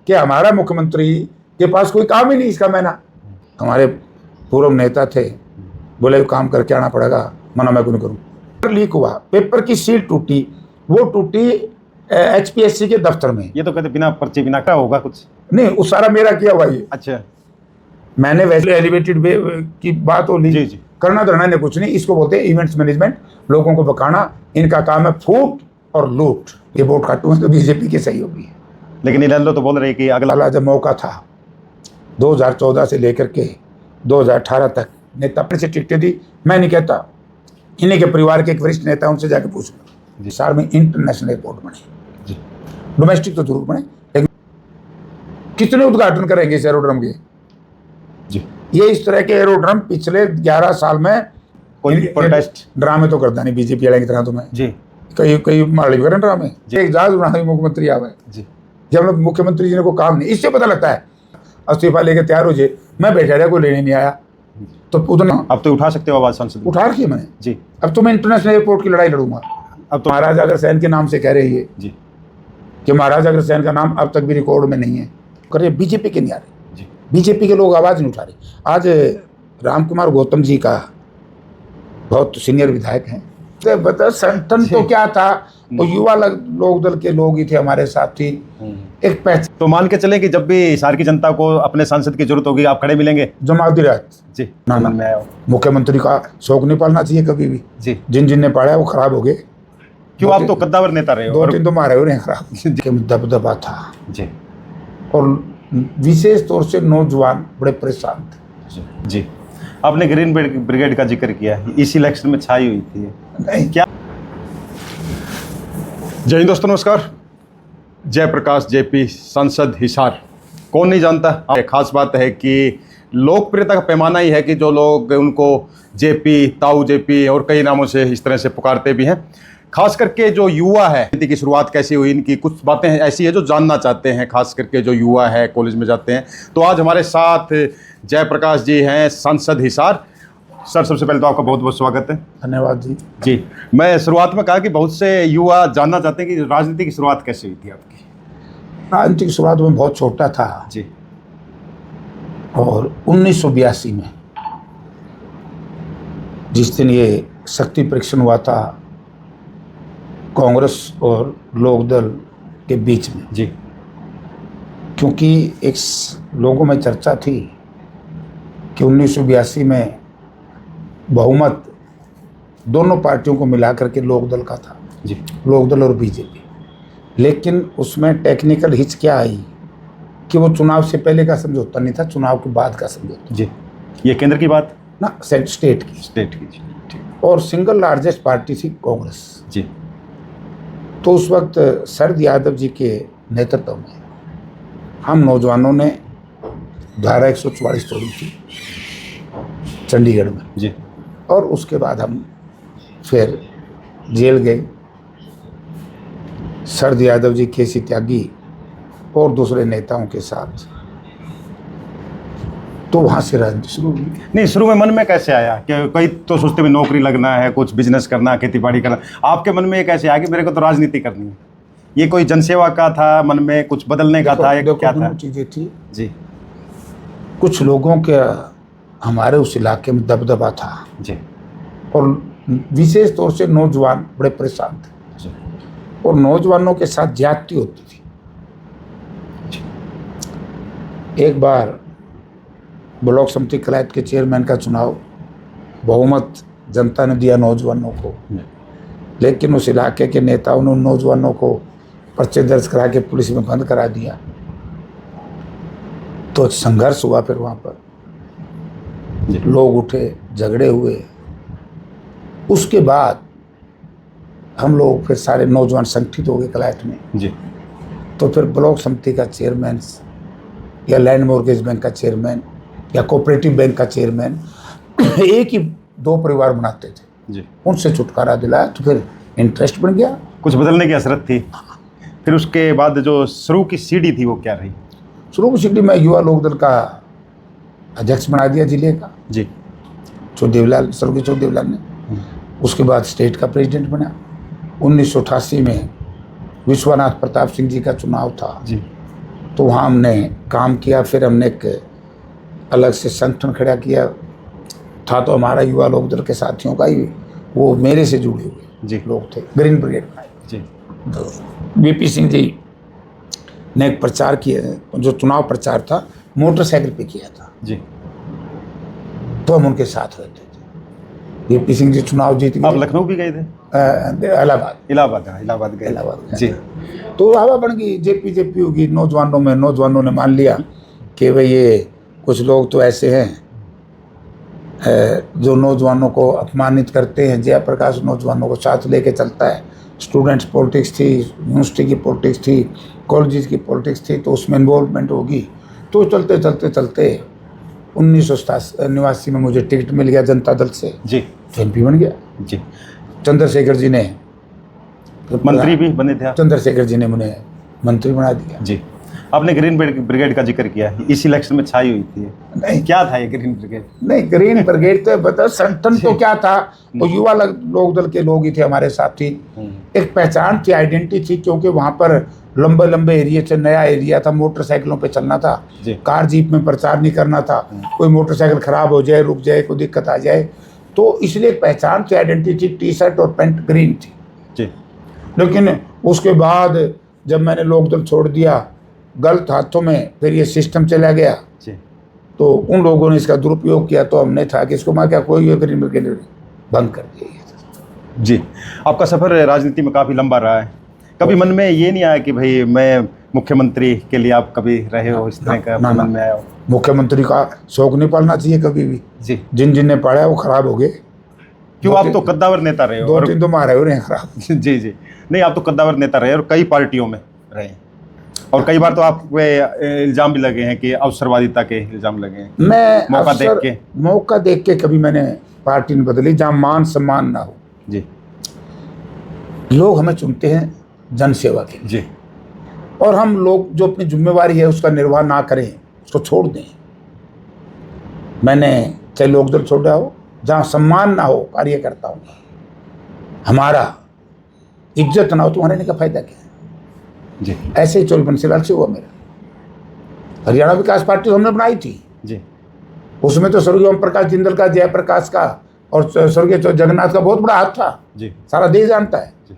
कि हमारा मुख्यमंत्री के पास कोई काम ही नहीं इसका मैना। हमारे पूर्व नेता थे, बोले काम करके आना पड़ेगा, मना मैं क्यों नहीं करूँ। लीक हुआ, पेपर की सील टूटी, वो टूटी HPSC के दफ्तर में। ये तो कहते बिना पर्ची बिना क्या होगा कुछ नहीं, वो सारा मेरा किया हुआ ये। अच्छा, मैंने वैसे एलिवेटेड वे की बात हो ली, जी जी, करना धरना ने कुछ नहीं, इसको बोलते हैं इवेंट्स मैनेजमेंट, लोगों को बकाना। इनका काम है फूट और लूट। ये वोट काटू है तो बीजेपी के सहयोगी है। लेकिन इलालो तो बोल रहे कि अगला अगला जब मौका था 2014 से लेकर के 2018 तक नेता अपने से टिकटें दी। मैं नहीं कहता, इन्हीं के परिवार के एक वरिष्ठ नेता, उनसे जाके पूछ लो। साल में इंटरनेशनल एयरपोर्ट बने, डोमेस्टिक तो जरूर बने, लेकिन कितने उद्घाटन करेंगे इस एरोड्रम के जी। ये इस तरह के एरोड्रम पिछले 11 साल में कोई प्रोटेस्ट ड्रामे तो करता नहीं बीजेपी वाले की तरह। तो मैं जी कई माड़ी करें ड्रामे। एक जहाज उड़ाने मुख्यमंत्री आवे जी, जब लोग मुख्यमंत्री जी ने को काम नहीं, इससे पता लगता है इस्तीफा लेके तैयार हो जाए। मैं बैठा रहा, कोई लेने नहीं आया, तो उतना अब तो उठा सकते हो आवाज संसद में। उठा रखी है मैंने जी। अब तो मैं इंटरनेशनल एयरपोर्ट की लड़ाई लड़ूंगा। अब तो महाराजा अग्रसेन के नाम से कह रहे हैं जी कि महाराजा अग्रसेन का नाम अब तक भी रिकॉर्ड में नहीं है। करे बीजेपी के नहीं आ रहे जी, बीजेपी के लोग आवाज़ नहीं उठा रहे। आज राम कुमार गौतम जी का बहुत सीनियर विधायक हैं, तो बता संगठन तो क्या था, वो युवा लोक दल के लोग ही थे, हमारे साथी। एक पहचान तो मान के चले कि जब भी हिसार की जनता को अपने सांसद की जरूरत होगी आप खड़े मिलेंगे। जमाती रात जी ना ना, मैं आया हूँ। मुख्यमंत्री का शौक नहीं पालना चाहिए कभी भी। जी, जिन जिन ने पाला है वो खराब हो गए। क्यों आप तो कद्दावर नेता रहे हो। दो तीन तो मारे हो रहे हैं खराब के दबदबा था। जी और विशेष तौर से नौजवान बड़े परेशान थे। जी जी, आपने ग्रीन ब्रिगेड का जिक्र किया, इस इलेक्शन में छाई हुई थी नहीं क्या। जय हिंद दोस्तों, नमस्कार। जयप्रकाश जेपी, सांसद हिसार, कौन नहीं जानता। खास बात है कि लोकप्रियता का पैमाना ही है कि जो लोग उनको जेपी, ताऊ जेपी और कई नामों से इस तरह से पुकारते भी हैं। खास करके जो युवा है, की शुरुआत कैसी हुई, इनकी कुछ बातें ऐसी है जो जानना चाहते हैं, खास करके जो युवा है कॉलेज में जाते हैं। तो आज हमारे साथ जयप्रकाश जी हैं, सांसद हिसार। सर, सबसे पहले तो आपका बहुत बहुत स्वागत है। धन्यवाद जी। जी, मैं शुरुआत में कहा कि बहुत से युवा जानना चाहते हैं कि राजनीति की शुरुआत कैसे हुई थी आपकी। राजनीति की शुरुआत में बहुत छोटा था जी, और 1982 में जिस दिन ये शक्ति परीक्षण हुआ था कांग्रेस और लोकदल के बीच में, जी, क्योंकि एक लोगों में चर्चा थी कि 1982 में बहुमत दोनों पार्टियों को मिलाकर के लोकदल का था, जी, लोकदल और बीजेपी। लेकिन उसमें टेक्निकल हिच क्या आई कि वो चुनाव से पहले का समझौता नहीं था, चुनाव के बाद का समझौता। जी, ये केंद्र की बात ना, स्टेट की। स्टेट की। जी, ठीक। और सिंगल लार्जेस्ट पार्टी थी कांग्रेस। जी, तो उस वक्त शरद यादव जी के नेतृत्व में हम नौजवानों ने धारा 144 तोड़ी थी चंडीगढ़ में। जी, और उसके बाद हम फिर जेल गए। शरद यादव जी, केसी त्यागी और दूसरे नेताओं के साथ, तो वहाँ से राजनीति शुरू हुई। नहीं, शुरू में मन में कैसे आया कि कई तो सोचते भी नौकरी लगना है, कुछ बिजनेस करना, खेती बाड़ी करना, आपके मन में ये कैसे आया कि मेरे को तो राजनीति करनी है? ये कोई जनसेवा का था, मन में कुछ बदलने का था, या क्या था? चीज़ें थी जी, कुछ लोगों के हमारे उस इलाके में दबदबा था, जी, और विशेष तौर से नौजवान बड़े परेशान थे, जी, और नौजवानों के साथ ज्यादती होती थी। एक बार ब्लॉक समिति कलायत के चेयरमैन का चुनाव बहुमत जनता ने दिया नौजवानों को, लेकिन उस इलाके के नेताओं ने उन नौजवानों को पर्चे दर्ज करा के पुलिस में बंद करा दिया। तो एक संघर्ष हुआ, फिर वहाँ पर लोग उठे, झगड़े हुए। उसके बाद हम लोग फिर सारे नौजवान संगठित हो गए कलायत में। जी, तो फिर ब्लॉक समिति का चेयरमैन या लैंड मॉर्गेज बैंक का चेयरमैन या कोऑपरेटिव बैंक का चेयरमैन एक ही दो परिवार बनाते थे। जी, उनसे छुटकारा दिलाया तो फिर इंटरेस्ट बन गया, कुछ बदलने की हसरत थी। फिर उसके बाद जो शुरू की सीढ़ी थी वो क्या रही? शुरू की सीढ़ी में युवा लोकदल का अध्यक्ष बना दिया जिले का, जी, चौदेवलाल, स्वर्गीय चौदेवलाल ने। उसके बाद स्टेट का प्रेसिडेंट बना। 1988 में विश्वनाथ प्रताप सिंह जी का चुनाव था। जी, तो वहाँ हमने काम किया। फिर हमने एक अलग से संगठन खड़ा किया, था तो हमारा युवा लोक दल के साथियों का ही, वो मेरे से जुड़े हुए जी लोग थे, ग्रीन ब्रिगेड बनाई। जी तो वीपी सिंह जी ने एक प्रचार किया, जो चुनाव प्रचार था मोटरसाइकिल पे किया था, जी। तो हम उनके साथ रहते थे। वीपी सिंह जी चुनाव जीत आप गए, लखनऊ भी गए थे? इलाहाबाद इलाहाबाद गए। इलाहाबाद गए जी थे। तो हवा बन गई, जेपी होगी नौजवानों में। नौजवानों ने मान लिया कि भाई ये कुछ लोग तो ऐसे हैं जो नौजवानों को अपमानित करते हैं। जयप्रकाश नौजवानों को साथ लेके चलता है। स्टूडेंट्स पॉलिटिक्स थी, यूनिवर्सिटी की पॉलिटिक्स थी, कॉलेज की पॉलिटिक्स थी, तो उसमें इन्वॉल्वमेंट होगी। तो चलते चलते चलते 1989 में मुझे टिकट मिल गया जनता दल से, जी MP बन गया। जी। चंद्रशेखर जी ने मंत्री भी बने थे आप? चंद्रशेखर जी ने मुझे मंत्री बना दिया। जी। आपने ग्रीन ब्रिगेड का जिक्र किया, इस इलेक्शन में छाई हुई थी। नहीं क्या था ये ग्रीन ब्रिगेड? नहीं, ग्रीन ब्रिगेड तो बता, संगठन तो क्या था, वो युवा लोक दल के लोग ही थे हमारे साथी। एक पहचान थी, आइडेंटिटी थी, क्योंकि वहाँ पर लंबे लंबे एरिया से, नया एरिया था, मोटरसाइकिलों पे चलना था, कार जीप में प्रचार नहीं करना था। कोई मोटरसाइकिल खराब हो जाए, रुक जाए, कोई दिक्कत आ जाए, तो इसलिए एक पहचान थी, आइडेंटिटी। टी-शर्ट और पैंट ग्रीन थी। जी। लेकिन उसके बाद जब मैंने लोकदल छोड़ दिया, गलत हाथों में फिर ये सिस्टम चला गया, जी। तो उन लोगों ने इसका दुरुपयोग किया। तो हमने था कि इसको मैं क्या, कोई ग्रीन ब्रिगेड बंद कर दिया। जी। आपका सफ़र राजनीति में काफ़ी लंबा रहा है। कभी मन में ये नहीं आया कि भाई मैं मुख्यमंत्री के लिए आप कभी रहे हो, इस तरह का मन में आया हो? मुख्यमंत्री का शौक नहीं पालना चाहिए कभी भी। जी। जिन ने पाला है वो खराब हो गए। क्यों? आप तो कद्दावर नेता रहे हो। 2-3 तो मारे हो रहे हैं खराब। जी जी। नहीं, आप तो कद्दावर नेता रहे और कई पार्टियों में रहे, और कई बार तो आप पे इल्ज़ाम भी लगे हैं कि अवसरवादिता के इल्ज़ाम लगे हैं। मैं मौका देख के कभी मैंने पार्टी नहीं बदली जहाँ मान सम्मान ना हो। जी। लोग हमें चुनते हैं जनसेवा के लिए, जी। और हम लोग जो अपनी जिम्मेवारी है उसका निर्वाह ना करें, उसको छोड़ दें। मैंने चाहे लोकदल छोड़ा हो, जहाँ सम्मान ना हो कार्यकर्ताओं का, हमारा इज्जत ना हो, तो रहने का फायदा क्या है? जी। ऐसे ही चोल बंसीलाल से हुआ मेरा। हरियाणा विकास पार्टी हमने बनाई थी जी। उसमें तो स्वर्गीय ओम प्रकाश जिंदल का, जयप्रकाश का और स्वर्गीय जगन्नाथ का बहुत बड़ा हाथ था। जी। सारा देश जानता है। जी।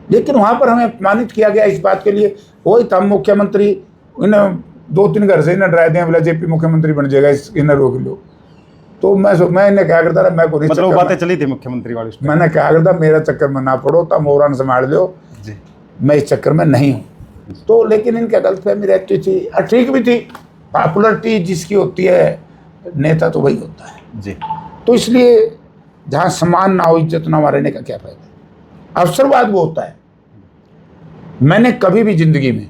लेकिन वहाँ पर हमें अपमानित किया गया इस बात के लिए। वही था मुख्यमंत्री, इन्हें 2-3 घर से इन्हें डराए दें, बोला जेपी मुख्यमंत्री बन जाएगा, इन्हें रोक लो। तो मैं इन्हें क्या करता रहा, मैं को नहीं, मतलब बातें चली थी मुख्यमंत्री वाली। मैंने क्या करता, मेरा चक्कर में ना पड़ो, तब मोहरान संभाल लो, मैं इस चक्कर में नहीं हूँ। तो लेकिन इनका गलतफहमी रहती थी, ठीक भी थी। पॉपुलरिटी जिसकी होती है, नेता तो वही होता है। जी। तो इसलिए जहाँ सम्मान ना हो, इज्जत ना हो, रहने का क्या फायदा? अवसरवाद वो होता है। मैंने कभी भी जिंदगी में,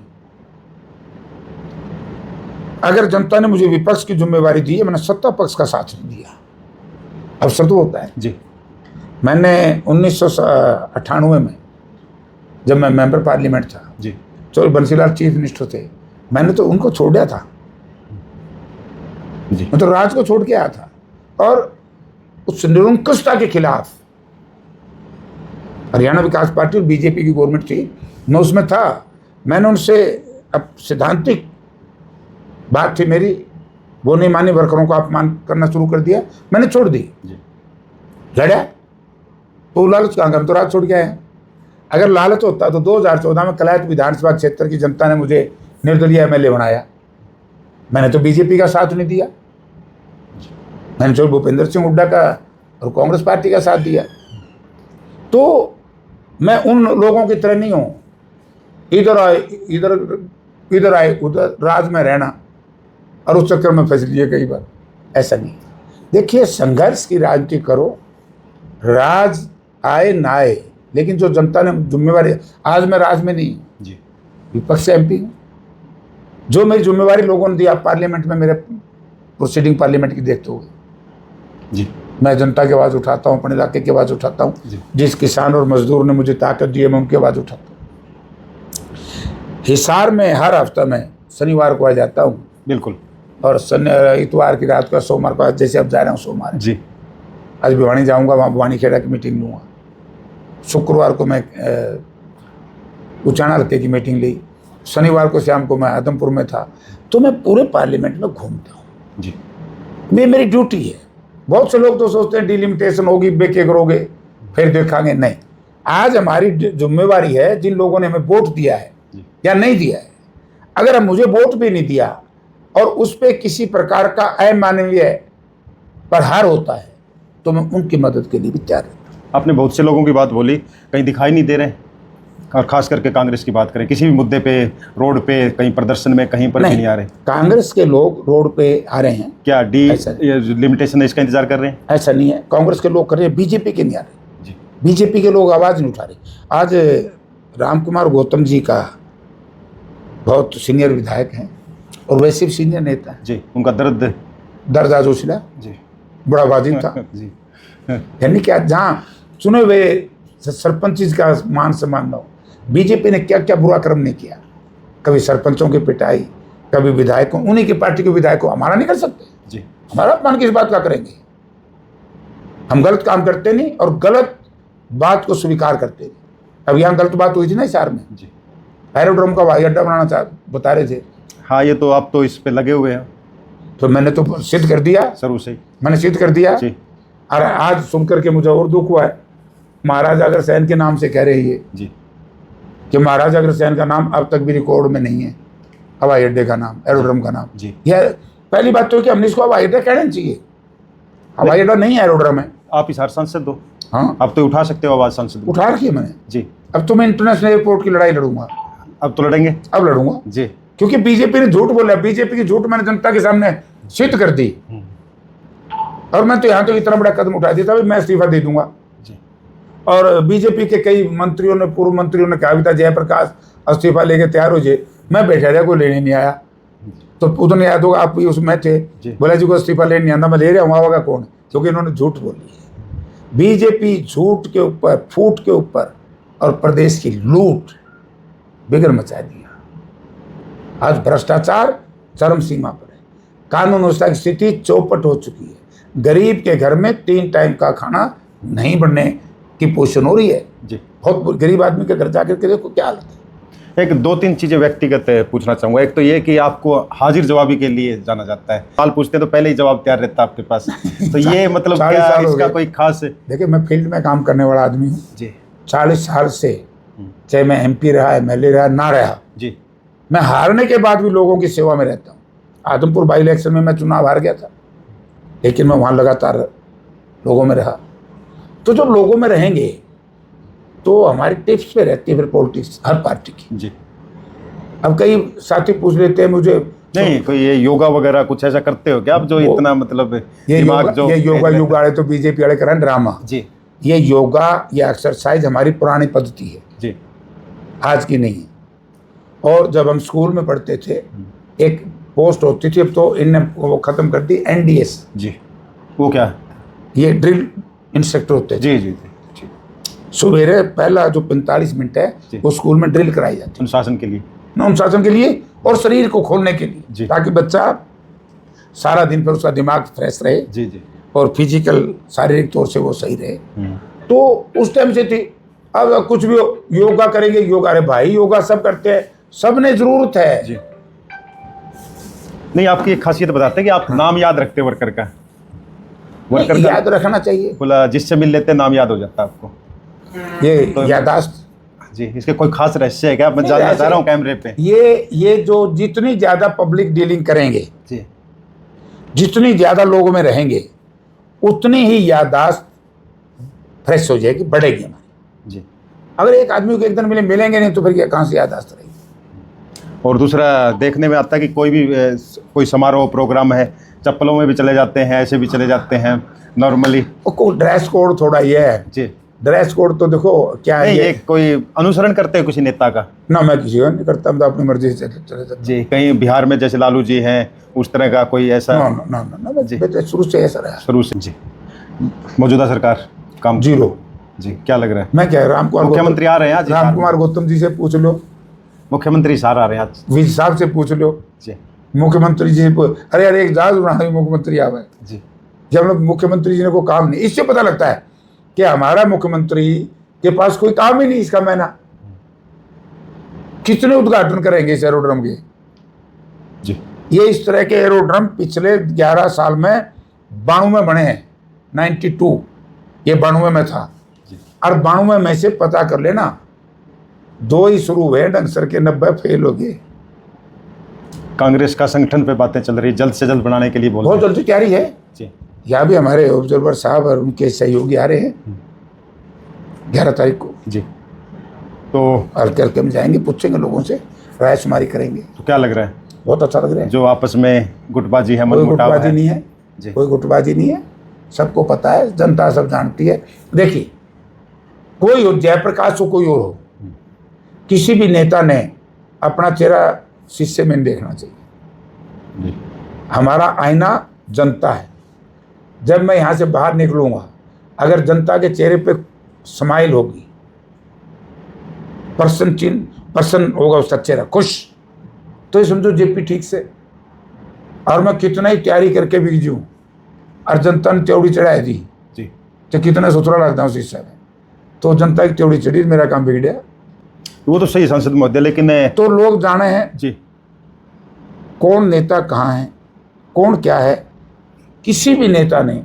अगर जनता ने मुझे विपक्ष की जिम्मेवारी दी है, मैंने सत्ता पक्ष का साथ नहीं दिया। अवसर तो होता है। जी। मैंने 1998 में जब मैं मेंबर पार्लियामेंट था, जी, तो बंसीलाल चीफ मिनिस्टर थे, मैंने तो उनको छोड़ दिया था। जी। मैं तो राज को छोड़ के आया था, और उस निरंकुशता के खिलाफ हरियाणा विकास पार्टी और बीजेपी की गवर्नमेंट थी, मैं उसमें था। मैंने उनसे, अब सिद्धांतिक बात थी मेरी, वो नहीं मानी, वर्करों को अपमान करना शुरू कर दिया, मैंने छोड़ दी। लड़ा तो लालच कहाँ का, तो राज छोड़ के आया। अगर लालच होता तो 2014 में कलायत विधानसभा क्षेत्र की जनता ने मुझे निर्दलीय MLA बनाया। मैंने तो बीजेपी का साथ नहीं दिया, मैंने तो भूपेंद्र सिंह हुड्डा का और कांग्रेस पार्टी का साथ दिया। तो मैं उन लोगों की तरह नहीं हूँ, इधर आए उधर राज में रहना और उस चक्कर में फंस लिए कई बार। ऐसा नहीं। देखिए, संघर्ष की राजनीति करो, राज आए ना आए, लेकिन जो जनता ने जिम्मेवारी, आज मैं राज में नहीं जी, विपक्ष से MP हूँ। जो मेरी जिम्मेवारी लोगों ने दी, आप पार्लियामेंट में मेरे प्रोसीडिंग पार्लियामेंट की देखते हुए जी, मैं जनता की आवाज़ उठाता हूँ, अपने इलाके की आवाज़ उठाता हूँ। जिस किसान और मजदूर ने मुझे ताकत दी है, मैं उनकी आवाज़ उठाता हूँ। हिसार में हर हफ्ता मैं शनिवार को आ जाता हूँ। बिल्कुल। और इतवार की रात को, सोमवार को, जैसे अब जा रहे हूँ सोमवार जी, आज भिवानी जाऊँगा, वहाँ भिवानी खेड़ा की मीटिंग लूँगा। शुक्रवार को मैं उचाना हल्के की मीटिंग ली, शनिवार को शाम को मैं आदमपुर में था, तो मैं पूरे पार्लियामेंट में घूमता हूँ। जी ये मेरी ड्यूटी है। बहुत से लोग तो सोचते हैं डिलिमिटेशन होगी, बेके करोगे फिर देखांगे, नहीं। आज हमारी जिम्मेवारी है, जिन लोगों ने हमें वोट दिया है या नहीं दिया है, अगर हम मुझे वोट भी नहीं दिया और उस पर किसी प्रकार का अमानवीय प्रहार होता है तो मैं उनकी मदद के लिए भी तैयार हूँ। आपने बहुत से लोगों की बात बोली, कहीं दिखाई नहीं दे रहे, और खास करके कांग्रेस की बात करें, किसी भी मुद्दे पे, रोड पे, कहीं प्रदर्शन में, कहीं पर भी नहीं आ रहे। कांग्रेस के लोग रोड पे आ रहे हैं, क्या लिमिटेशन है इसका इंतजार कर रहे हैं? ऐसा नहीं है। कांग्रेस के लोग कर रहे हैं, बीजेपी के नहीं आ रहे। जी बीजेपी के लोग आवाज़ नहीं उठा रहे। आज राम कुमार गौतम जी का बहुत सीनियर विधायक हैं और वैसे भी सीनियर नेता हैं। जी, उनका दर्द आज उछला, जी बड़ा वाजिब था। जी यानी कि जहाँ चुने हुए सरपंच जी का मान सम्मान न हो, बीजेपी ने क्या क्या बुरा कर्म नहीं किया। कभी सरपंचों की पिटाई, कभी विधायकों, उन्हीं की पार्टी के विधायकों, हमारा नहीं कर सकते। जी हमारा अपमान किस बात का करेंगे? हम गलत काम करते नहीं और गलत बात को स्वीकार करते नहीं। अब यहाँ गलत बात हुई थी ना हिसार में, जी एरोड्रोम का हवाई अड्डा बनाना बता रहे थे। हाँ, ये तो आप तो इस पे लगे हुए हैं तो मैंने तो सिद्ध कर दिया, शुरू से ही। मैंने सिद्ध कर दिया। जी और आज सुनकर के मुझे और दुख हुआ है, महाराजा अग्रसेन के नाम से कह रहे हैं जी कि महाराजा अग्रसेन का नाम अब तक भी रिकॉर्ड में नहीं है, हवाई अड्डे का नाम, एरोड्रोम का नाम। जी यह पहली बात तो है कि हमने इसको हवाई अड्डा कहना चाहिए। हवाई अड्डा नहीं है, एरोड्रोम है। आप हिसार सांसद हो, हाँ, आप तो उठा सकते हो आवाज़ सांसद में। उठा रखी है मैंने। जी, अब तो मैं इंटरनेशनल एयरपोर्ट की लड़ाई लड़ूंगा, अब तो लड़ेंगे। अब लड़ूंगा, जी क्योंकि बीजेपी ने झूठ बोला। बीजेपी की झूठ मैंने जनता के सामने सिद्ध कर दी। और मैं तो यहाँ तो इतना बड़ा कदम उठा दिया था, मैं इस्तीफा दे दूंगा। जी और बीजेपी के कई मंत्रियों ने, पूर्व मंत्रियों ने कहा भी था जयप्रकाश इस्तीफा लेके तैयार हो जाए। मैं बैठा रहा, कोई लेने नहीं आया। तो उन्होंने याद होगा, आप भी उसमें थे, बोला जी को इस्तीफा लेने नहीं आना, मैं ले रहा हूँ, आवागा कौन? क्योंकि इन्होंने झूठ बोली है। बीजेपी झूठ के ऊपर, फूट के ऊपर और प्रदेश की लूट बिगड़ मचा दिया। आज भ्रष्टाचार चरम सीमा पर है, कानून व्यवस्था की स्थिति चौपट हो चुकी है। गरीब के घर में 3 टाइम का खाना नहीं बनने की पोषण हो रही है। जी, बहुत गरीब आदमी के घर जाकर के देखो क्या हालत है। एक 2-3 चीज़ें व्यक्तिगत पूछना चाहूँगा। एक तो ये कि आपको हाजिर जवाबी के लिए जाना जाता है, सवाल पूछते हैं तो पहले ही जवाब तैयार रहता है आपके पास। तो ये मतलब 40 क्या साल हो इसका गए। कोई खास? देखिए, मैं फील्ड में काम करने वाला आदमी हूँ। जी 40 साल से, चाहे मैं MP रहा, MLA रहा, ना रहा, जी मैं हारने के बाद भी लोगों की सेवा में रहता हूँ। आदमपुर बाई इलेक्शन में मैं चुनाव हार गया था, लेकिन मैं वहाँ लगातार लोगों में रहा। तो जब लोगों में रहेंगे तो हमारी टिप्स पे रहती है फिर पॉलिटिक्स हर पार्टी की। जी। अब कई साथी पूछ लेते हैं मुझे, नहीं, कोई ये योगा वगैरह कुछ ऐसा करते हो क्या आप, जो इतना मतलब ये दिमाग जो ये योगा वाले तो बीजेपी वाले कराएं ड्रामा। जी ये योगा, ये एक्सरसाइज हमारी पुरानी पद्धति है, जी आज की नहीं है। और जब हम स्कूल में पढ़ते थे, एक पोस्ट होती थी, अब तो इनने वो खत्म कर दी, NDS। जी, वो क्या है? ये ड्रिल इंस्ट्रक्टर होते थे। जी जी जी, सवेरे पहला जो 45 मिनट है वो स्कूल में ड्रिल कराई जाती है, अनुशासन के लिए, अनुशासन के लिए और शरीर को खोलने के लिए, जी। ताकि बच्चा सारा दिन पर उसका दिमाग फ्रेश रहे जी जी। और फिजिकल शारीरिक तौर से वो सही रहे। तो उस टाइम से थी। अब कुछ भी योगा करेंगे, योगा, अरे भाई योगा सब करते हैं, सब ने जरूरत है। जी। नहीं, आपकी एक खासियत बताते हैं कि आप नाम याद रखते वर्कर का, वर्कर का याद रखना चाहिए। बोला जिससे मिल लेते नाम याद हो जाता है आपको, ये तो यादाश्त। जी। इसके कोई खास रहस्य है क्या? मैं नहीं, जानना ऐसे- चाह रहा हूँ कैमरे पे। ये जो जितनी ज्यादा पब्लिक डीलिंग करेंगे, जी जितनी ज्यादा लोगों में रहेंगे, उतनी ही यादाश्त फ्रेश हो जाएगी, बढ़ेगी हमारी। जी। अगर एक आदमी को एक दिन मिलेंगे नहीं तो फिर कहाँ से यादाश्त रहेगी? और दूसरा देखने में आता है कि कोई भी कोई समारोह प्रोग्राम है, चप्पलों में भी चले जाते हैं, ऐसे भी चले जाते हैं नॉर्मली। ड्रेस कोड थोड़ा ये है। जी। ड्रेस कोड तो देखो क्या है, नहीं, ये कोई अनुसरण करते हैं किसी नेता का? ना, मैं किसी का नहीं करता, मैं तो अपनी मर्जी से चले जाता। जी। कहीं बिहार में जैसे लालू जी हैं, उस तरह का कोई ऐसा? ना ना ना ना, मैं तो शुरू से ऐसा रहा। शुरू से। जी। मौजूदा सरकार काम जीरो। जी, क्या लग रहा है? मैं क्या, राम कुमार मुख्यमंत्री आ रहे हैं आज? राम कुमार गौतम जी से पूछ लो, मुख्यमंत्री सार आ रहे हैं आज? वीर साहब से पूछ लो, जी मुख्यमंत्री जी से अरे यार एक जहाज उड़ाना मुख्यमंत्री आवे। जी। जब लोग मुख्यमंत्री जी ने कोई काम नहीं, इससे पता लगता है कि हमारा मुख्यमंत्री के पास कोई काम ही नहीं इसका मैना। कितने उद्घाटन करेंगे इस एरोड्रम के? जी ये इस तरह के एरोड्रम पिछले 11 साल में 92 में बने हैं। 92 ये 92 में था, और 92 में से पता कर लेना 2 ही शुरू हुए ढंगसर के, 90 फेल हो गए। कांग्रेस का संगठन पे बातें चल रही है, जल्द से जल्द बनाने के लिए बोल बहुत रहे हैं। जल्दी तैयारी है। जी यहाँ भी हमारे ऑब्जर्वर साहब और उनके सहयोगी आ रहे हैं 11 तारीख को। जी तो हल्के हल्के में जाएंगे, पूछेंगे लोगों से, राय शुमारी करेंगे। क्या लग रहा है बहुत अच्छा लग रहा है। जो आपस में गुटबाजी है, कोई मनमुटाव गुटबाजी है? नहीं है, जी कोई गुटबाजी नहीं है, सबको पता है, जनता सब जानती है। देखिए, कोई हो, जयप्रकाश हो, कोई और हो, किसी भी नेता ने अपना चेहरा शीशे में नहीं देखना चाहिए। जी हमारा आईना जनता है। जब मैं यहाँ से बाहर निकलूंगा, अगर जनता के चेहरे पे स्माइल होगी, पर्सन होगा उसका चेहरा खुश, तो ये समझो जेपी ठीक से। और मैं कितना ही तैयारी करके भी जूँ और जनता ने त्योड़ी चढ़ाई दी, जी तो कितना सुथरा लगता हूँ शीशे में, तो जनता की त्योड़ी चढ़ी, मेरा काम बिगड़ गया। वो तो सही सांसद महोदय, लेकिन तो लोग जाने हैं जी कौन नेता कहाँ है, कौन क्या है। किसी भी नेता ने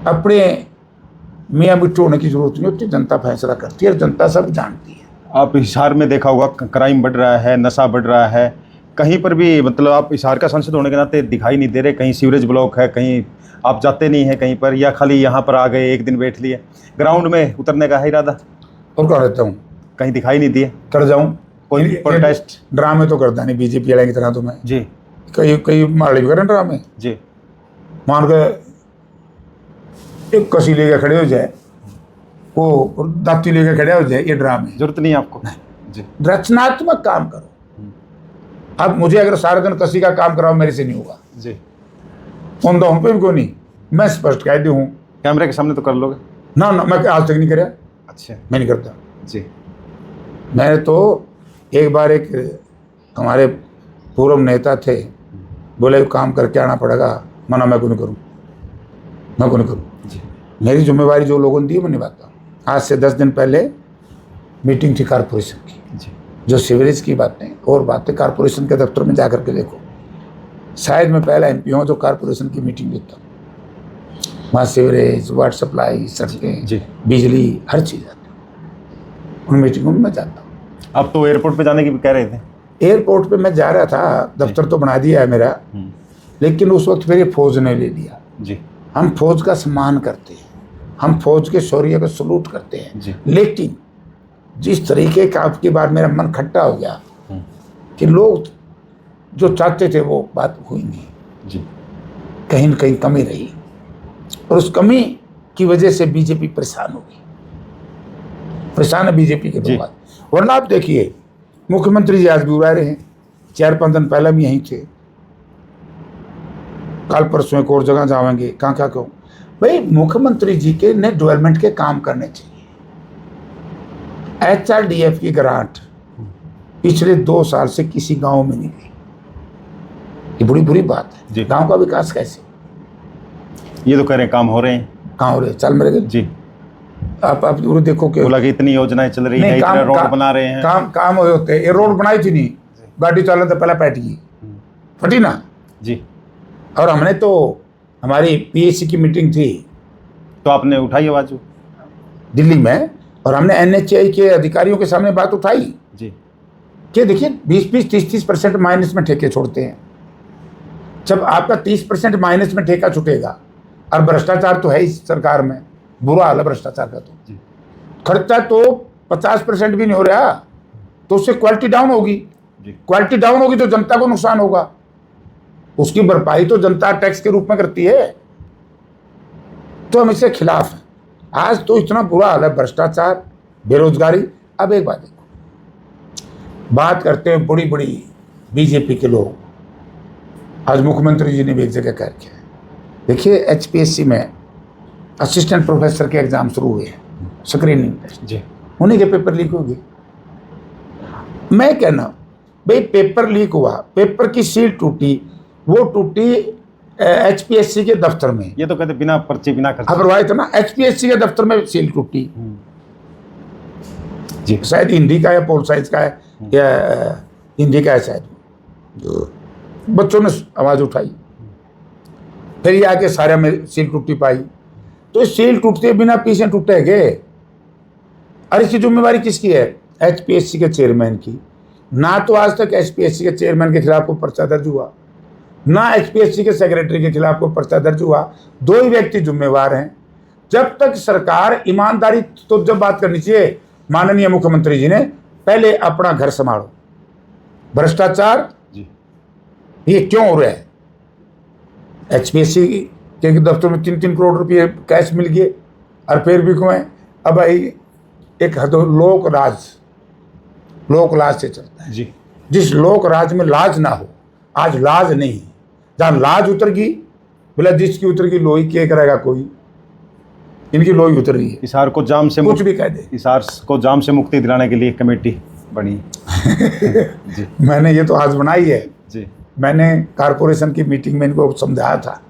अपने मियाँ मिट्टू होने की जरूरत नहीं होती, जनता फैसला करती है और जनता सब जानती है। आप हिसार में देखा होगा, क्राइम बढ़ रहा है, नशा बढ़ रहा है, कहीं पर भी मतलब आप हिसार का सांसद होने के नाते दिखाई नहीं दे रहे। कहीं सीवरेज ब्लॉक है, कहीं आप जाते नहीं हैं कहीं पर, या खाली यहाँ पर आ गए, एक दिन बैठ लिए, ग्राउंड में उतरने का है इरादा? और कर देता हूँ, कहीं दिखाई नहीं दिए कर जाऊँ कोई प्रोटेस्ट? ड्रामे तो करता नहीं बीजेपी वाले की तरह। तो मैं जी कई कई मार भी करें ड्रामे, जी मान के एक कसी लेके खड़े हो जाए, वो दाती लेके खड़े हो जाए, ये ड्रामे। जरूरत नहीं है आपको। जी रचनात्मक काम करो। अब मुझे अगर सारा दिन कसी का काम कराओ, मेरे से नहीं होगा। जी उन दोनों पे भी कोई नहीं, मैं स्पष्ट कह दी हूँ। कैमरे के सामने तो कर लोगे? ना ना, मैं आज तक नहीं कराया, अच्छा मैं नहीं करता। जी मैंने तो एक बार एक हमारे पूर्व नेता थे, बोले काम करके आना पड़ेगा, मना मैं को नहीं करूँ, मैं को नहीं करूँ। जी मेरी जिम्मेवारी जो लोगों ने दी मैं निभाता हूँ। आज से 10 दिन पहले मीटिंग थी कारपोरेशन की, जी जो सीवरेज की बातें और बातें कारपोरेशन के दफ्तर में जा करके देखो। शायद मैं पहला एमपी हूँ जो कारपोरेशन की मीटिंग लेता हूँ। वहाँ सीवरेज, वाटर सप्लाई, सड़कें, जी बिजली, हर चीज़ आती है। उन मीटिंगों में मैं जाता हूँ। आप तो एयरपोर्ट पे जाने की भी कह रहे थे। एयरपोर्ट पे मैं जा रहा था, दफ्तर तो बना दिया है मेरा, लेकिन उस वक्त फिर फौज ने ले लिया। जी हम फौज का सम्मान करते हैं, हम फौज के शौर्य को सलूट करते हैं, जी लेकिन जिस तरीके का आपकी बार मेरा मन खट्टा हो गया कि लोग जो चाहते थे वो बात हुई नहीं, जी कहीं न कहीं कमी रही, और उस कमी की वजह से बीजेपी परेशान होगी। परेशान है बीजेपी के जी। लोग। वरना आप देखिए, मुख्यमंत्री जी आज भी उड़ा रहे हैं, 4-5 दिन पहले भी यहीं थे, कल परसों एक और जगह जाएंगे, कहाँ कहाँ क्यों। भाई मुख्यमंत्री जी के ने डेवलपमेंट के काम करने चाहिए। HRDF की ग्रांट पिछले 2 साल से किसी गांव में नहीं गई, ये बड़ी बुरी बात जी। है। गांव का विकास कैसे? ये तो कह रहे हैं काम हो रहे हैं। कहाँ हो रहे? चल मेरे जी आप जरूर देखो कि बोला कि इतनी योजनाएं चल रही है, इतने रोड बना रहे हैं। काम होते हैं। ये रोड बनाई थी नहीं, गाड़ी चलने तो पहले पैट गई, फटी ना। जी और हमने तो, हमारी PSC की मीटिंग थी तो आपने उठाई आवाज? दिल्ली में, और हमने NHAI के अधिकारियों के सामने बात उठाई जी कि देखिए 20-20, 30-30% माइनस में ठेके छोड़ते हैं। जब आपका 30% माइनस में ठेका छूटेगा, और भ्रष्टाचार तो है इस सरकार में, बुरा हाल है भ्रष्टाचार का। तो जी खर्चा तो 50% भी नहीं हो रहा, तो उससे क्वालिटी डाउन होगी। जी क्वालिटी डाउन होगी तो जनता को नुकसान होगा, उसकी भरपाई तो जनता टैक्स के रूप में करती है। तो हम इसके खिलाफ हैं। आज तो इतना बुरा हाल है, भ्रष्टाचार, बेरोजगारी। अब एक बात देखो, बात करते हैं बड़ी बड़ी बीजेपी के लोग। आज मुख्यमंत्री जी ने भी एक जगह कह रखा है, देखिए HPSC में असिस्टेंट प्रोफेसर के एग्जाम शुरू हुए हैं, स्क्रीनिंग टेस्ट, जी उन्हीं के पेपर लीक हो गए। मैं कहना भाई, पेपर लीक हुआ, पेपर की सील टूटी, वो टूटी HPSC के दफ्तर में। ये तो कहते बिना पर्ची बिना खर्च। लापरवाही था ना, HPSC के दफ्तर में सील टूटी। जी। शायद हिंदी का या पोल साइंस का है या हिंदी का है शायद। बच्चों ने आवाज़ उठाई, फिर ये आके सारे में सील टूटी पाई। तो ये सील टूटते बिना पीछे टूटेगे। और इसकी जिम्मेवारी किसकी है? एचपीएससी के चेयरमैन की। ना तो आज तक एचपीएससी के चेयरमैन के खिलाफ कोई पर्चा दर्ज हुआ, ना एचपीएससी के सेक्रेटरी के खिलाफ कोई पर्चा दर्ज हुआ। दो ही व्यक्ति जिम्मेवार हैं। जब तक सरकार ईमानदारी, तो जब बात करनी चाहिए माननीय मुख्यमंत्री जी ने, पहले अपना घर संभालो। भ्रष्टाचार जी। ये क्यों हो रहा है? एचपीएससी के दफ्तर में 3-3 करोड़ रुपए कैश मिल गए और फिर भी क्यों है? अब भाई एक लोक लाज से चलता है जी। जिस लोक राज में लाज ना हो, आज लाज नहीं है। जहाँ लाज उतर गई, बोला जिसकी उतर गई लोही क्या करेगा कोई? इनकी लोही उतर रही है, हिसार को जाम से कुछ भी कह दे। हिसार को जाम से मुक्ति दिलाने के लिए कमेटी बनी। जी। मैंने ये तो आज बनाई है। जी। मैंने कारपोरेशन की मीटिंग में इनको समझाया था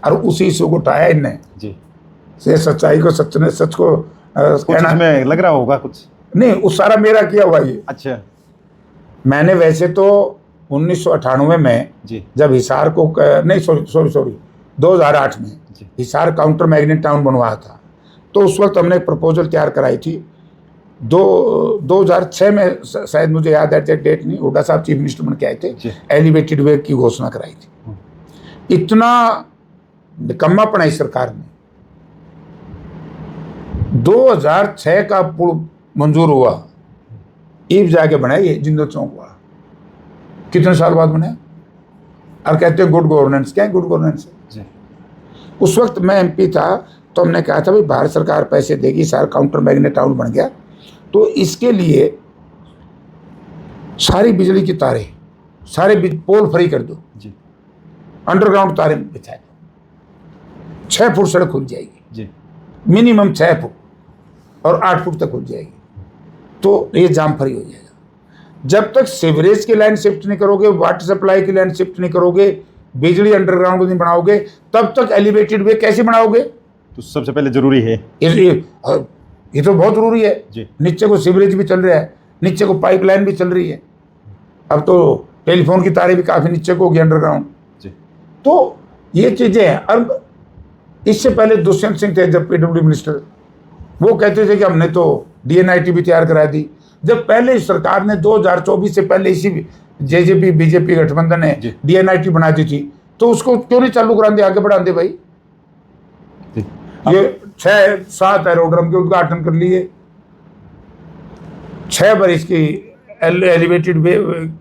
और उसी इशू को उठाया इनने। जी। से सच्चाई को, सच को कुछ कहना इसमें लग रहा होगा कुछ। नहीं, उस सारा मेरा किया हुआ ये। अच्छा। मैंने वैसे तो 1998 में जी। जब जब हिसार को नहीं सॉरी 2008 में जी। हिसार काउंटर मैग्नेट टाउन बनवाया था, तो उस वक्त हमने एक प्रपोजल तैयार कराई थी। 2006 में शायद, मुझे याद है डेट नहीं, हुड्डा साहब चीफ मिनिस्टर बन के आए थे, जी। एलिवेटेड वे की घोषणा कराई थी। इतना निकम्मापन है इस सरकार ने। 2006 का पुल मंजूर हुआ, ईब जाके बना ये जिंदल चौक वाला, कितने साल बाद बने, और कहते हैं गुड गवर्नेंस। क्या है गुड गवर्नेंस? जी। उस वक्त मैं एमपी था, तो हमने कहा था भाई भारत सरकार पैसे देगी, सारा काउंटर मैग्नेट टाउन बन गया, तो इसके लिए सारी बिजली की तारें, सारे पोल फ्री कर दो, जी। अंडरग्राउंड तारें बिछा दो, 6 फुट सड़क खुल जाएगी, जी। मिनिमम 6 फुट और 8 फुट तक खुल जाएगी, तो ये जाम फ्री हो जाएगा। जब तक सीवरेज की लाइन शिफ्ट नहीं करोगे, वाटर सप्लाई की लाइन शिफ्ट नहीं करोगे, बिजली अंडरग्राउंड नहीं बनाओगे, तब तक एलिवेटेड वे कैसे बनाओगे? तो सबसे पहले जरूरी है ये तो बहुत जरूरी है जी। नीचे को सीवरेज भी चल रहा है, नीचे को पाइपलाइन भी चल रही है, अब तो टेलीफोन की तारें भी काफ़ी नीचे को होगी अंडरग्राउंड जी। तो ये चीज़ें हैं। अब इससे पहले दुष्यंत सिंह थे जब पीडब्ल्यू मिनिस्टर, वो कहते थे कि हमने तो डीएनआईटी भी तैयार करा दी। जब पहले इस सरकार ने 2024 से पहले इसी जेजेपी बीजेपी गठबंधन ने डीएनआईटी बना दी थी, तो उसको क्यों नहीं चालू करा दे, आगे बढ़ा दे भाई। ये 6-7 एरोड्रम के उद्घाटन कर लिए, 6 बार इसकी एलिवेटेड वे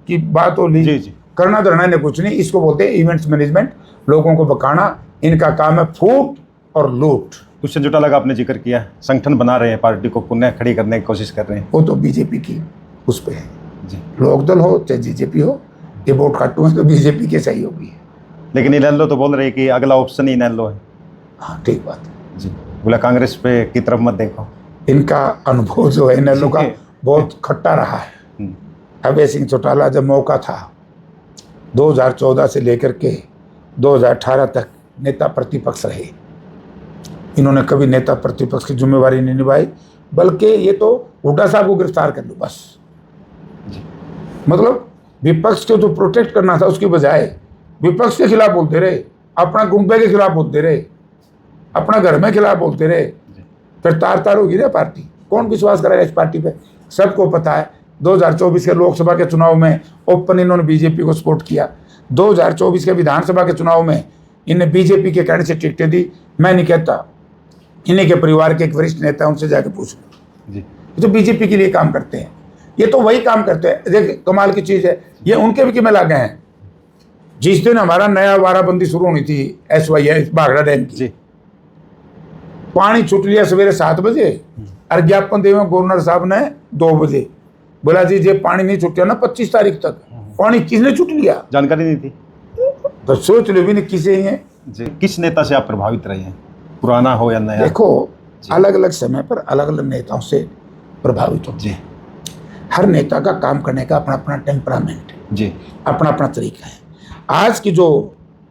की बात हो ली। जी, जी। करना धरना ने कुछ नहीं, इसको बोलते हैं इवेंट्स मैनेजमेंट, लोगों को बकाना। इनका काम है फूट और लूट। दुष्यंत चौटाला का आपने जिक्र किया, संगठन बना रहे हैं, पार्टी को पुनः खड़ी करने की कोशिश कर रहे हैं। वो तो बीजेपी की उस पे है जी। लोकदल हो चाहे बीजेपी हो, ये वोट काटू है तो बीजेपी के सहयोगी है। लेकिन इनेलो तो बोल रहे हैं कि अगला ऑप्शन ही इनेलो है। हाँ ठीक बात है। जी। बोला कांग्रेस पे की तरफ मत देखो। इनका अनुभव जो है इनेलो का बहुत खट्टा रहा है। अभय सिंह चौटाला जब मौका था 2014 से लेकर के 2018 तक नेता प्रतिपक्ष रहे, इन्होंने कभी नेता प्रतिपक्ष की जिम्मेवारी नहीं निभाई, बल्कि ये तो हुड्डा साहब को गिरफ्तार कर लो बस। मतलब विपक्ष को जो प्रोटेक्ट करना था उसकी बजाय विपक्ष के खिलाफ बोलते रहे, अपना गुंबे के खिलाफ बोलते रहे, अपना घर में खिलाफ बोलते रहे, फिर तार होगी ना पार्टी। कौन विश्वास करेगा इस पार्टी पे? सबको पता है 2024 के लोकसभा के चुनाव में ओपन इन्होंने बीजेपी को सपोर्ट किया, 2024 के विधानसभा के चुनाव में इन्हें बीजेपी के कहने से टिकटें दी। मैं नहीं कहता, इन्हीं के परिवार के एक वरिष्ठ नेता, उनसे जाके पूछ लो। जी। ये तो बीजेपी के लिए काम करते हैं, ये तो वही काम करते हैं। देख कमाल की चीज़ है, ये उनके भी किमें लागे हैं। जिस दिन हमारा नया वाराबंदी शुरू होनी थी SYS भाखड़ा डैम की, जी। पानी छूट लिया सवेरे 7 बजे और ज्ञापन देवे गवर्नर साहब ने 2 बजे। बोला जी ये पानी नहीं छूटा ना 25 तारीख तक, पानी किसने छूट लिया? जानकारी नहीं थी। तो सोच लो भी नहीं किसे ही है। जी। किस नेता से आप प्रभावित रहे हैं, पुराना हो या नया? देखो अलग अलग समय पर अलग अलग नेताओं से प्रभावित हो। जी। हर नेता का काम करने का अपना अपना टेम्परामेंट है, जी। अपना अपना तरीका है। आज की जो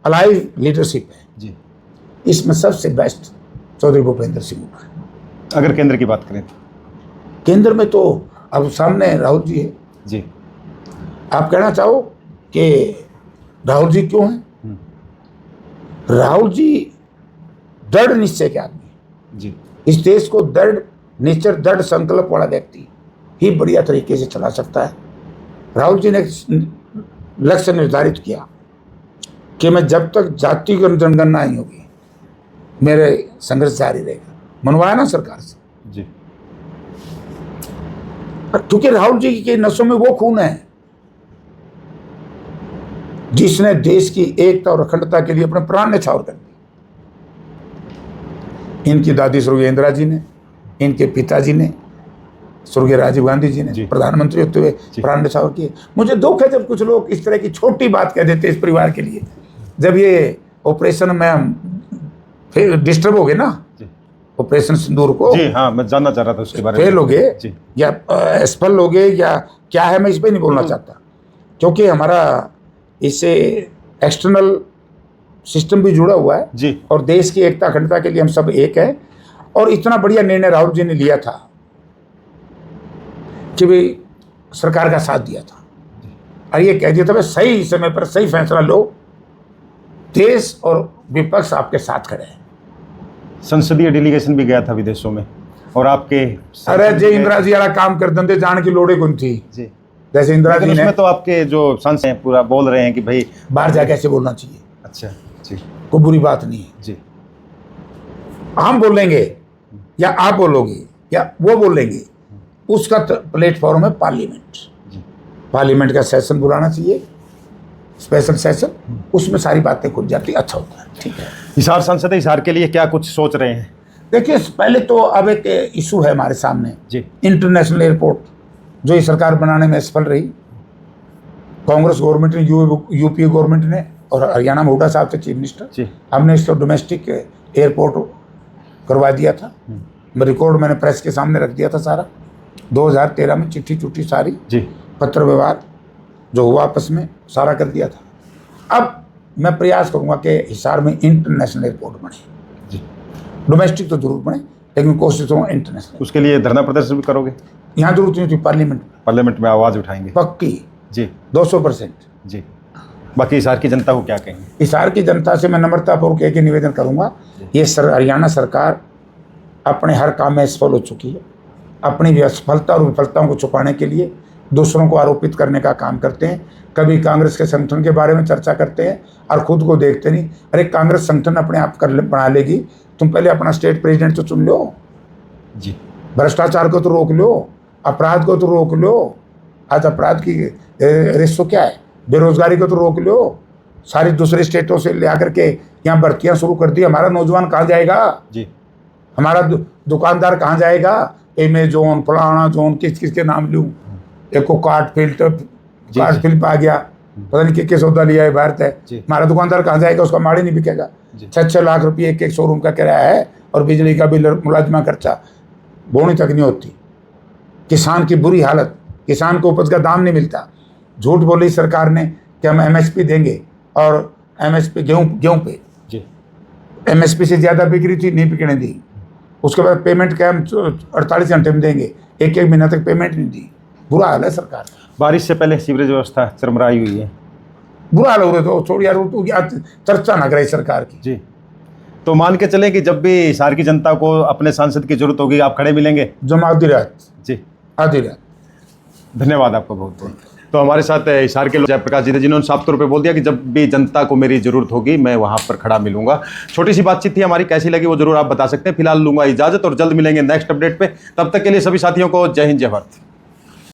अलाइव लीडरशिप है, जी। इसमें सबसे बेस्ट चौधरी भूपेंद्र सिंह हुड्डा है। अगर केंद्र की बात करें तो केंद्र में तो अब सामने राहुल जी है, जी आप कहना चाहो कि राहुल जी क्यों हैं? राहुल जी दृढ़ निश्चय के आदमी हैं। जी इस देश को दृढ़ निश्चय, दृढ़ संकल्प वाला व्यक्ति ही बढ़िया तरीके से चला सकता है। राहुल जी ने एक लक्ष्य निर्धारित किया कि मैं जब तक जाति की जनगणना नहीं होगी मेरे संघर्ष जारी रहेगा। मनवाया ना सरकार से, जी क्योंकि राहुल जी के नसों में वो खून है जिसने देश की एकता और अखंडता के लिए अपने प्राण न्यौछावर कर दिए। इनकी दादी स्वर्गीय इंदिरा जी ने, इनके पिताजी ने स्वर्गीय राजीव गांधी जी ने प्रधानमंत्री होते हुए प्राण न्यौछावर किए। मुझे दुख है जब कुछ लोग इस तरह की छोटी बात कह देते इस परिवार के लिए। जब ये ऑपरेशन में फिर डिस्टर्ब हो गए ना, ऑपरेशन सिंदूर को, जी हाँ, मैं जानना चाह रहा था उसके बारे में। फेल हो गए या असफल हो गए या क्या है, मैं इस पर नहीं बोलना चाहता, क्योंकि हमारा इससे एक्सटर्नल सिस्टम भी जुड़ा हुआ है जी और देश की एकता अखंडता के लिए हम सब एक है। और इतना बढ़िया निर्णय राहुल जी ने लिया था कि भाई सरकार का साथ दिया था और ये कह दिया था भाई सही समय पर सही फैसला लो, देश और विपक्ष आपके साथ खड़े हैं। संसदीय डेलीगेशन भी गया था विदेशों में और आपके अरे जे इंदिरा जी वाला काम कर देते जान की लोड़े कौन थी। जी जैसे इंदिरा जी ने, उसमें तो आपके जो सांसद हैं पूरा बोल रहे हैं कि भाई बाहर जाके ऐसे बोलना चाहिए। अच्छा जी कोई बुरी बात नहीं है। जी हम बोलेंगे या आप बोलोगे या वो बोलेंगे, उसका प्लेटफॉर्म है पार्लियामेंट। जी पार्लियामेंट का सेशन बुलाना चाहिए, स्पेशल सेशन, उसमें सारी बातें खुल जाती, अच्छा होता है। ठीक है, हिसार सांसद है, हिसार के लिए क्या कुछ सोच रहे हैं? देखिए पहले तो अब एक इशू है हमारे सामने, जी इंटरनेशनल एयरपोर्ट जो ये सरकार बनाने में असफल रही। कांग्रेस गवर्नमेंट ने, यूपीए गवर्नमेंट ने और हरियाणा में हुड्डा साहब थे चीफ मिनिस्टर, जी हमने इसको डोमेस्टिक एयरपोर्ट करवा दिया था। रिकॉर्ड मैंने प्रेस के सामने रख दिया था सारा। 2013 में चिट्ठी चुट्ठी सारी जी पत्र व्यवहार जो हुआ आपस में सारा कर दिया था। अब मैं प्रयास करूंगा कि हिसार में इंटरनेशनल एयरपोर्ट बने। जी डोमेस्टिक तो जरूर बने, लेकिन कोशिश करूँगा इंटरनेशनल। उसके लिए धरना प्रदर्शन भी करोगे? यहाँ जरूरत नहीं होती, पार्लियामेंट में आवाज़ उठाएंगे? पक्की जी 200%। जी बाकी हिसार की जनता को क्या कहेंगे? हिसार की जनता से मैं नम्रतापूर्वक एक ही निवेदन करूंगा, ये हरियाणा सरकार अपने हर काम में असफल हो चुकी है। अपनी भी असफलता और विफलताओं को छुपाने के लिए दूसरों को आरोपित करने का काम करते हैं। कभी कांग्रेस के संगठन के बारे में चर्चा करते हैं और खुद को देखते नहीं। अरे कांग्रेस संगठन अपने आप बना लेगी, तुम पहले अपना स्टेट प्रेसिडेंट तो चुन लो। जी भ्रष्टाचार को तो रोक लो, अपराध को तो रोक लो। आज अपराध की रेशो क्या है, बेरोजगारी को तो रोक लो। सारी दूसरे स्टेटों से ले आकर के यहाँ भर्तियाँ शुरू कर दी। हमारा नौजवान कहाँ जाएगा? जी हमारा दुकानदार कहाँ जाएगा? अमेजोन, फलाना जोन, किस किस के नाम लूँ, एक को कार्ड फिल्प आ गया, पता नहीं किस सौदा लिया है भारत है। हमारा दुकानदार कहाँ जाएगा? उसका माड़ ही नहीं बिकेगा। 6-6 लाख रुपये एक शोरूम का किराया है और बिजली का बिल, मुलाजमा खर्चा, बोनी तक नहीं होती। किसान की बुरी हालत, किसान को उपज का दाम नहीं मिलता। झूठ बोली सरकार ने कि हम एमएसपी देंगे और एमएसपी गेहूं पे एमएसपी से ज़्यादा बिक रही थी, नहीं बिकने दी। उसके बाद पेमेंट क्या हम 48 घंटे में देंगे, एक महीना तक पेमेंट नहीं दी। बुरा हाल है सरकार का। बारिश से पहले सीवरेज व्यवस्था चरमराई हुई है, बुरा हाल हो रहा है। तो छोड़ यार, तो चर्चा ना करे सरकार की। जी तो मान के चलें कि जब भी हिसार की जनता को अपने सांसद की जरूरत होगी आप खड़े मिलेंगे? जमा आधी रात। जी आधी रात। धन्यवाद आपका बहुत बहुत। तो हमारे साथ हिसार के जयप्रकाश जी थे, जिन्होंने साफ तौर पे बोल दिया कि जब भी जनता को मेरी जरूरत होगी मैं वहां पर खड़ा मिलूंगा। छोटी सी बातचीत थी हमारी, कैसी लगी वो जरूर आप बता सकते हैं। फिलहाल लूंगा इजाजत और जल्द मिलेंगे नेक्स्ट अपडेट पे। तब तक के लिए सभी साथियों को जय हिंद, जय भारत।